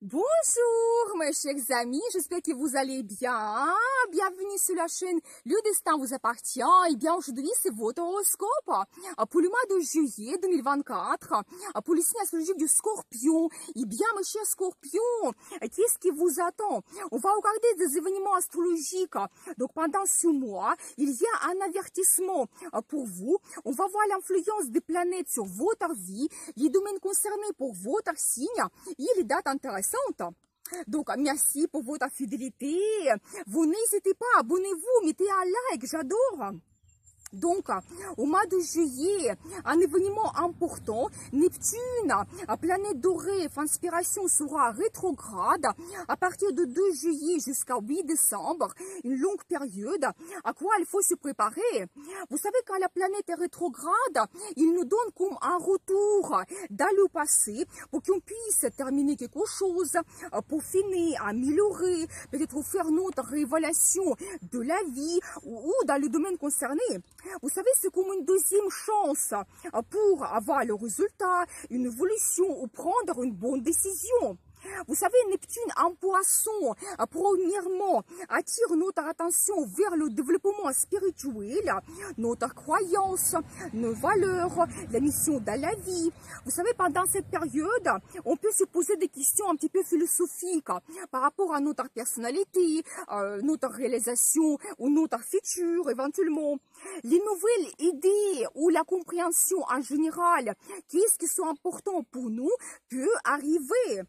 Bonjour mes chers amis, j'espère que vous allez bien. Bienvenue sur la chaîne Le Destin vous appartient. Et bien aujourd'hui c'est votre horoscope pour le mois de juillet 2024, pour le signe astrologique du Scorpion. Et bien mes chers Scorpions, qu'est-ce qui vous attend? On va regarder des événements astrologiques. Donc pendant ce mois, il y a un avertissement pour vous. On va voir l'influence des planètes sur votre vie, les domaines concernés pour votre signe et les dates intéressantes. Donc, merci pour votre fidélité. Vous n'hésitez pas, abonnez-vous, mettez un like, j'adore. Donc, au mois de juillet, un événement important, Neptune, planète de rêve, inspiration sera rétrograde à partir de 2 juillet jusqu'à 8 décembre, une longue période à quoi il faut se préparer. Vous savez, quand la planète est rétrograde, il nous donne comme un retour dans le passé pour qu'on puisse terminer quelque chose, pour finir, améliorer, peut-être faire notre révélation de la vie ou dans le domaine concerné. Vous savez, c'est comme une deuxième chance pour avoir le résultat, une évolution ou prendre une bonne décision. Vous savez, Neptune en poisson, premièrement, attire notre attention vers le développement spirituel, notre croyance, nos valeurs, la mission dans la vie. Vous savez, pendant cette période, on peut se poser des questions un petit peu philosophiques par rapport à notre personnalité, notre réalisation ou notre futur éventuellement. Les nouvelles idées ou la compréhension en général, qu'est-ce qui sont importants pour nous, peut arriver.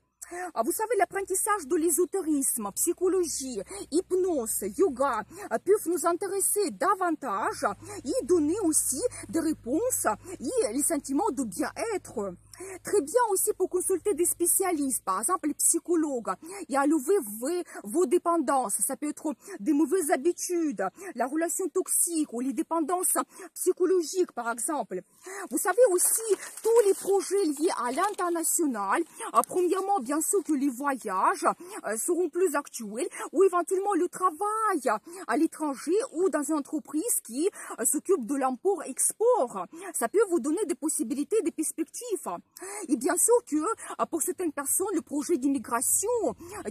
Vous savez, l'apprentissage de l'ésotérisme, psychologie, hypnose, yoga peuvent nous intéresser davantage et donner aussi des réponses et les sentiments de bien-être. Très bien aussi pour consulter des spécialistes, par exemple les psychologues, et enlever vos dépendances. Ça peut être des mauvaises habitudes, la relation toxique ou les dépendances psychologiques, par exemple. Vous savez aussi tous les projets liés à l'international. Premièrement, bien sûr que les voyages seront plus actuels ou éventuellement le travail à l'étranger ou dans une entreprise qui s'occupe de l'import-export. Ça peut vous donner des possibilités, des perspectives. Et bien sûr que pour certaines personnes, le projet d'immigration,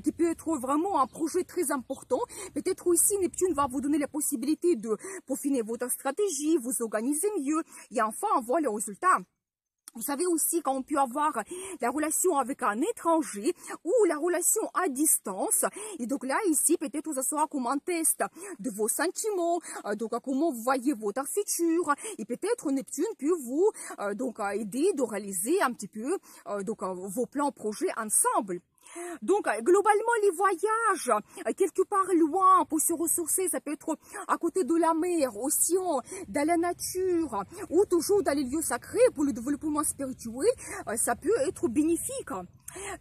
qui peut être vraiment un projet très important, peut-être aussi Neptune va vous donner la possibilité de peaufiner votre stratégie, vous organiser mieux et enfin avoir les résultats. Vous savez aussi quand on peut avoir la relation avec un étranger ou la relation à distance. Et donc là, ici, peut-être ça sera comme un test de vos sentiments, donc comment vous voyez votre futur. Et peut-être Neptune peut vous aider de réaliser un petit peu vos plans, projets ensemble. Donc, globalement, les voyages, quelque part loin pour se ressourcer, ça peut être à côté de la mer, océan, dans la nature, ou toujours dans les lieux sacrés pour le développement spirituel, ça peut être bénéfique.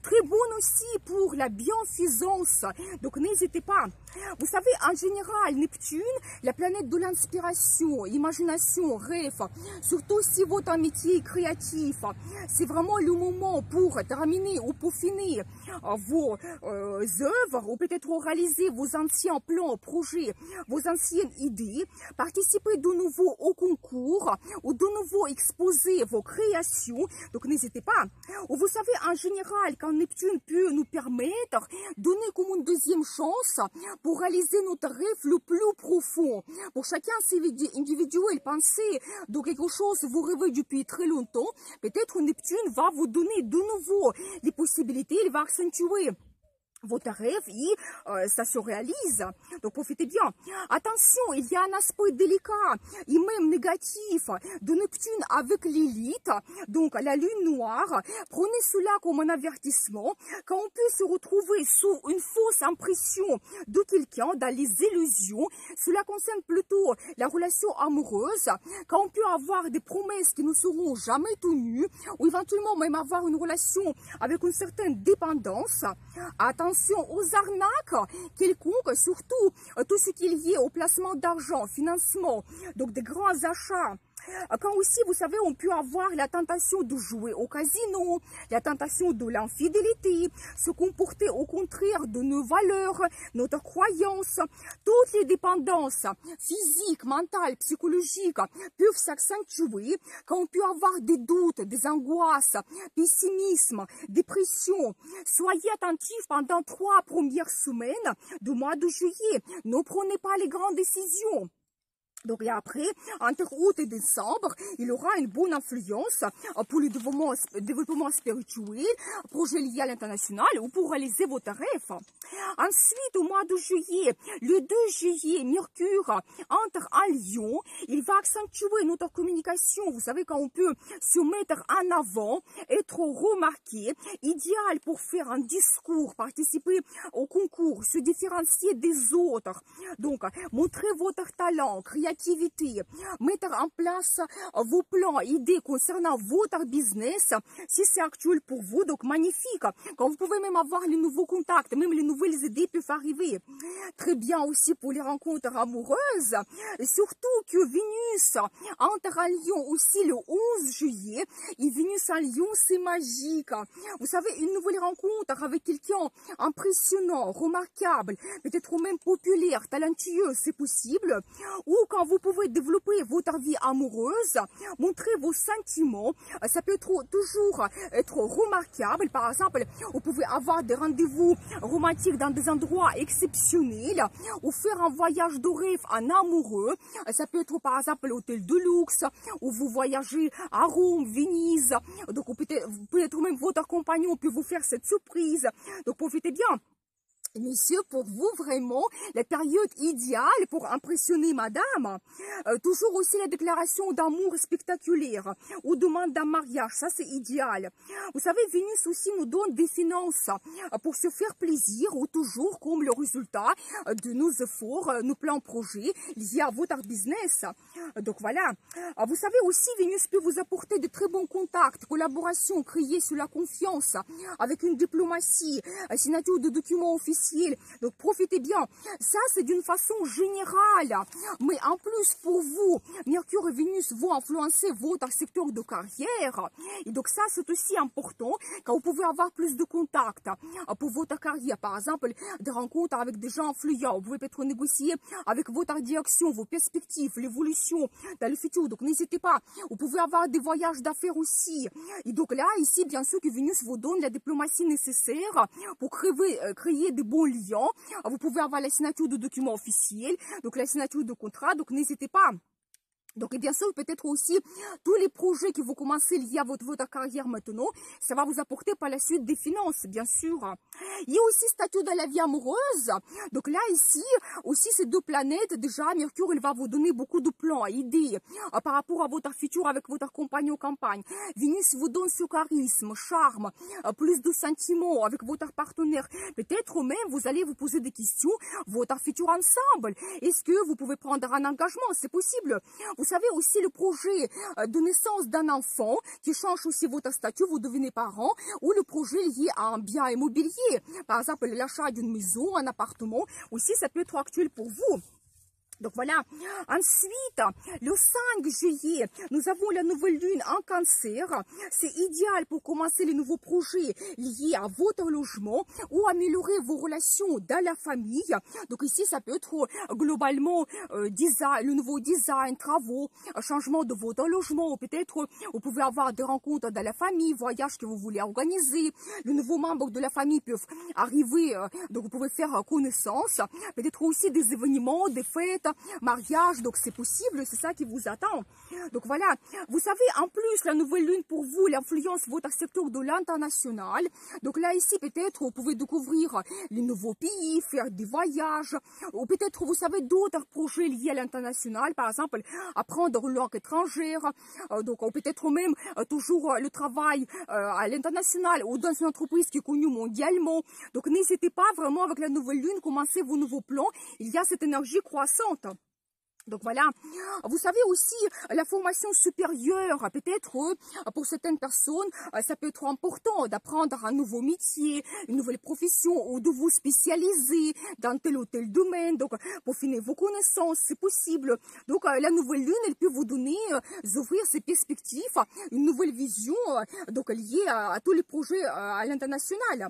Très bonne aussi pour la bienfaisance, donc n'hésitez pas. Vous savez, en général, Neptune, la planète de l'inspiration, imagination, rêve, surtout si votre métier est créatif, c'est vraiment le moment pour terminer ou peaufiner vos œuvres ou peut-être réaliser vos anciens plans, projets, vos anciennes idées, participer de nouveau au concours ou de nouveau exposer vos créations, donc n'hésitez pas. Ou vous savez, en général, quand Neptune peut nous permettre de donner comme une deuxième chance pour réaliser notre rêve le plus profond. Pour chacun, c'est individuel, penser de quelque chose, vous rêvez depuis très longtemps, peut-être Neptune va vous donner de nouveau les possibilités, il va accentuer votre rêve et ça se réalise. Donc profitez bien. Attention, il y a un aspect délicat et même négatif de Neptune avec l'élite, donc la lune noire. Prenez cela comme un avertissement quand on peut se retrouver sous une fausse impression de quelqu'un, dans les illusions. Cela concerne plutôt la relation amoureuse, quand on peut avoir des promesses qui ne seront jamais tenues ou éventuellement même avoir une relation avec une certaine dépendance. Attention aux arnaques quelconques, surtout tout ce qui est lié au placement d'argent, financement, donc des grands achats. Quand aussi, vous savez, on peut avoir la tentation de jouer au casino, la tentation de l'infidélité, se comporter au contraire de nos valeurs, notre croyance. Toutes les dépendances physiques, mentales, psychologiques peuvent s'accentuer quand on peut avoir des doutes, des angoisses, pessimisme, dépression. Soyez attentifs pendant 3 premières semaines du mois de juillet. Ne prenez pas les grandes décisions. Donc, et après, entre août et décembre, il y aura une bonne influence pour le développement spirituel, projet lié à l'international ou pour réaliser votre rêve. Ensuite, au mois de juillet, le 2 juillet, Mercure entre en Lion. Il va accentuer notre communication. Vous savez, quand on peut se mettre en avant, être remarqué, idéal pour faire un discours, participer au concours, se différencier des autres. Donc, montrer votre talent, créativité, mettre en place vos plans, idées concernant votre business, si c'est actuel pour vous, donc magnifique. Quand vous pouvez même avoir les nouveaux contacts, même les nouvelles idées peuvent arriver. Très bien aussi pour les rencontres amoureuses, et surtout que Vénus entre en Lion aussi le 11 juillet, et Vénus en Lion, c'est magique. Vous savez, une nouvelle rencontre avec quelqu'un impressionnant, remarquable, peut-être même populaire, talentueux, c'est possible. Ou quand vous pouvez développer votre vie amoureuse, montrer vos sentiments, ça peut toujours être remarquable. Par exemple, vous pouvez avoir des rendez-vous romantiques dans des endroits exceptionnels ou faire un voyage de rêve en amoureux. Ça peut être par exemple l'hôtel de luxe ou vous voyagez à Rome, Venise. Donc peut-être même votre compagnon peut vous faire cette surprise. Donc profitez bien. Messieurs, pour vous, vraiment, la période idéale pour impressionner madame. Toujours aussi la déclaration d'amour spectaculaire ou demande d'un mariage, ça c'est idéal. Vous savez, Vénus aussi nous donne des finances pour se faire plaisir ou toujours comme le résultat de nos efforts, nos plans projets liés à votre business. Donc voilà. Vous savez aussi, Vénus peut vous apporter de très bons contacts, collaborations créées sur la confiance avec une diplomatie, signature de documents officiels. Donc profitez bien, ça c'est d'une façon générale, mais en plus pour vous, Mercure et Vénus vont influencer votre secteur de carrière, et donc ça c'est aussi important quand vous pouvez avoir plus de contacts pour votre carrière, par exemple des rencontres avec des gens influents, vous pouvez peut-être négocier avec votre direction, vos perspectives, l'évolution dans le futur, donc n'hésitez pas, vous pouvez avoir des voyages d'affaires aussi, et donc là ici bien sûr que Vénus vous donne la diplomatie nécessaire pour créer des bons liens. Vous pouvez avoir la signature de documents officiels, donc la signature de contrat, donc n'hésitez pas. Donc, et bien sûr, peut-être aussi, tous les projets que vous commencez liés à votre carrière maintenant, ça va vous apporter par la suite des finances, bien sûr. Il y a aussi statut de la vie amoureuse. Donc là, ici, aussi ces deux planètes, déjà, Mercure, il va vous donner beaucoup de plans, idées par rapport à votre futur avec votre compagnon campagne. Vénus vous donne ce charisme, charme, plus de sentiments avec votre partenaire. Peut-être même, vous allez vous poser des questions, votre futur ensemble. Est-ce que vous pouvez prendre un engagement? C'est possible. Vous savez aussi le projet de naissance d'un enfant qui change aussi votre statut, vous devenez parent, ou le projet lié à un bien immobilier, par exemple l'achat d'une maison, un appartement, aussi ça peut être actuel pour vous. Donc voilà. Ensuite, le 5 juillet, nous avons la nouvelle lune en cancer. C'est idéal pour commencer les nouveaux projets liés à votre logement ou améliorer vos relations dans la famille. Donc ici, ça peut être globalement le nouveau design, travaux, changement de votre logement. Ou peut-être vous pouvez avoir des rencontres dans la famille, voyages que vous voulez organiser. Les nouveaux membres de la famille peuvent arriver, donc vous pouvez faire connaissance. Peut-être aussi des événements, des fêtes, mariage, donc c'est possible, c'est ça qui vous attend. Donc voilà, vous savez, en plus, la nouvelle lune pour vous, l'influence votre secteur de l'international. Donc là, ici, peut-être, vous pouvez découvrir les nouveaux pays, faire des voyages, ou peut-être, vous savez, d'autres projets liés à l'international, par exemple, apprendre une langue étrangère, donc peut-être même toujours le travail à l'international ou dans une entreprise qui est connue mondialement. Donc n'hésitez pas vraiment avec la nouvelle lune, commencez vos nouveaux plans, il y a cette énergie croissante. Donc voilà, vous savez aussi, la formation supérieure, peut-être pour certaines personnes, ça peut être important d'apprendre un nouveau métier, une nouvelle profession ou de vous spécialiser dans tel ou tel domaine. Donc, pour finir vos connaissances, c'est possible. Donc, la nouvelle lune, elle peut vous donner, ouvrir ses perspectives, une nouvelle vision, donc liée à tous les projets à l'international.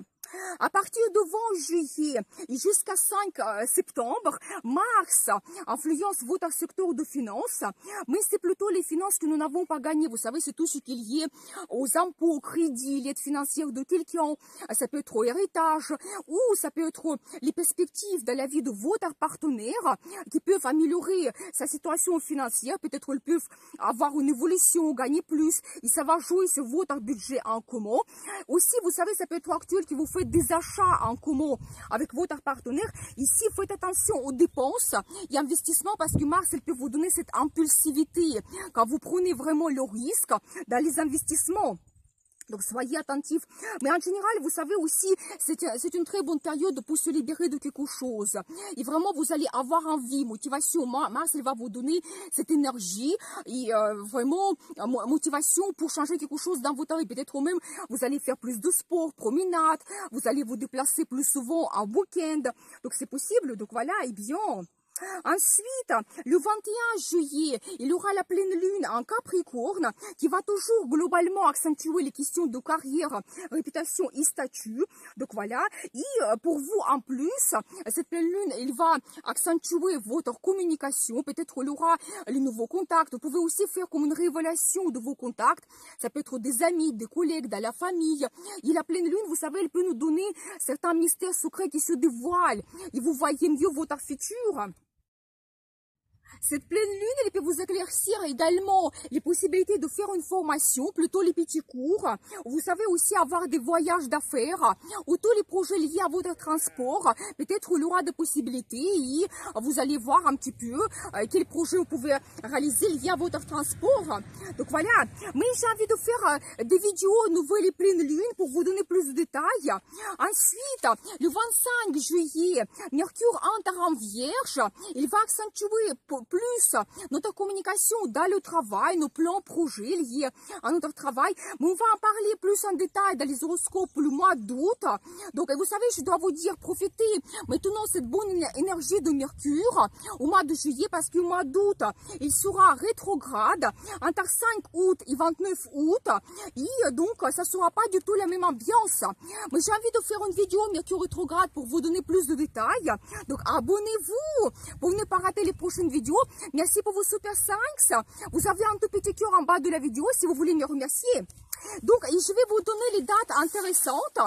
À partir de 20 juillet et jusqu'à 5 septembre, Mars influence votre secteur de finances, mais c'est plutôt les finances que nous n'avons pas gagnées. Vous savez, c'est tout ce qui est lié aux impôts, aux crédits, l'aide financière de quelqu'un. Ça peut être au héritage ou ça peut être les perspectives de la vie de votre partenaire qui peuvent améliorer sa situation financière. Peut-être ils peuvent avoir une évolution, gagner plus et ça va jouer sur votre budget en commun. Aussi, vous savez, ça peut être actuel qui vous fait des achats en commun avec votre partenaire. Ici, faites attention aux dépenses et investissements parce que Mars, elle peut vous donner cette impulsivité quand vous prenez vraiment le risque dans les investissements. Donc, soyez attentifs. Mais en général, vous savez aussi, c'est une très bonne période pour se libérer de quelque chose. Et vraiment, vous allez avoir envie, motivation. Mars, elle va vous donner cette énergie et vraiment, motivation pour changer quelque chose dans votre vie. Peut-être même, vous allez faire plus de sport, promenade, vous allez vous déplacer plus souvent en week-end. Donc, c'est possible. Donc, voilà, et bien... Ensuite, le 21 juillet, il y aura la pleine lune en Capricorne qui va toujours globalement accentuer les questions de carrière, réputation et statut. Donc voilà, et pour vous en plus, cette pleine lune, il va accentuer votre communication. Peut-être il y aura les nouveaux contacts. Vous pouvez aussi faire comme une révélation de vos contacts. Ça peut être des amis, des collègues, de la famille. Et la pleine lune, vous savez, elle peut nous donner certains mystères secrets qui se dévoilent. Et vous voyez mieux votre futur. Cette pleine lune, elle peut vous éclaircir également les possibilités de faire une formation, plutôt les petits cours. Vous savez aussi avoir des voyages d'affaires ou tous les projets liés à votre transport. Peut-être il y aura des possibilités et vous allez voir un petit peu quels projets vous pouvez réaliser liés à votre transport. Donc voilà. Mais j'ai envie de faire des vidéos nouvelles et pleine lune pour vous donner plus de détails. Ensuite, le 25 juillet, Mercure entre en Vierge. Il va accentuer plus notre communication dans le travail, nos plans, projets liés à notre travail. Mais on va en parler plus en détail dans les horoscopes pour le mois d'août. Donc, vous savez, je dois vous dire, profitez maintenant cette bonne énergie de Mercure au mois de juillet parce qu'au mois d'août, il sera rétrograde entre 5 août et 29 août. Et donc, ça ne sera pas du tout la même ambiance. Mais j'ai envie de faire une vidéo Mercure rétrograde pour vous donner plus de détails. Donc, abonnez-vous pour ne pas rater les prochaines vidéos. Merci pour vos super thanks. Vous avez un tout petit cœur en bas de la vidéo si vous voulez me remercier. Donc, je vais vous donner les dates intéressantes.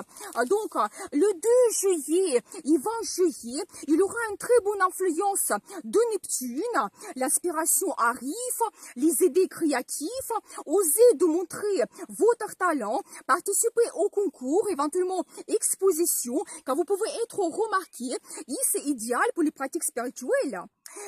Donc, le 2 juillet et 20 juillet, il y aura une très bonne influence de Neptune. L'inspiration arrive, les idées créatives, osez de montrer votre talent, participez au concours, éventuellement exposition, car vous pouvez être remarqué et c'est idéal pour les pratiques spirituelles.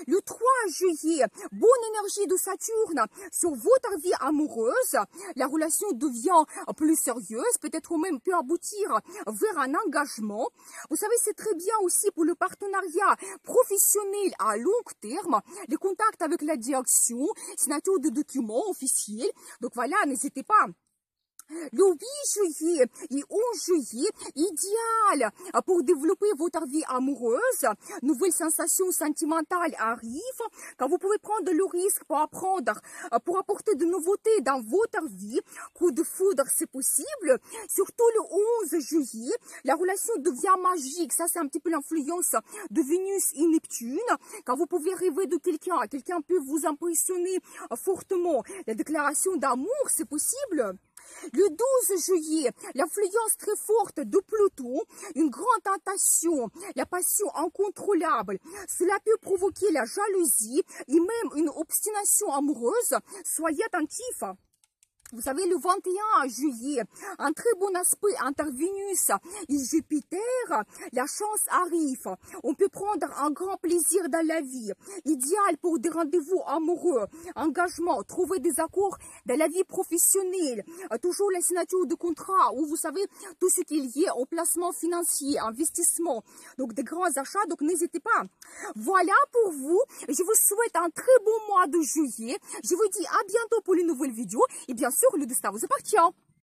Le 3 juillet, bonne énergie de Saturne sur votre vie amoureuse. La relation devient plus sérieuse, peut-être même peut aboutir vers un engagement. Vous savez, c'est très bien aussi pour le partenariat professionnel à long terme, les contacts avec la direction, signature de documents officiels. Donc voilà, n'hésitez pas. Le 8 juillet et 11 juillet, idéal pour développer votre vie amoureuse. Nouvelles sensations sentimentales arrivent, quand vous pouvez prendre le risque pour apprendre, pour apporter de nouveautés dans votre vie. Coup de foudre, c'est possible. Surtout le 11 juillet, la relation devient magique. Ça, c'est un petit peu l'influence de Vénus et Neptune. Quand vous pouvez rêver de quelqu'un, quelqu'un peut vous impressionner fortement. La déclaration d'amour, c'est possible. Le 12 juillet, l'influence très forte de Pluton, une grande tentation, la passion incontrôlable. Cela peut provoquer la jalousie et même une obstination amoureuse. Soyez attentifs. Vous savez, le 21 juillet, un très bon aspect entre Vénus et Jupiter, la chance arrive. On peut prendre un grand plaisir dans la vie, idéal pour des rendez-vous amoureux, engagement, trouver des accords dans la vie professionnelle, toujours la signature de contrat, ou vous savez, tout ce qui est lié au placement financier, investissement, donc des grands achats, donc n'hésitez pas. Voilà pour vous, je vous souhaite un très bon mois de juillet, je vous dis à bientôt pour une nouvelle vidéo, et bien sûr, le destin vous appartient.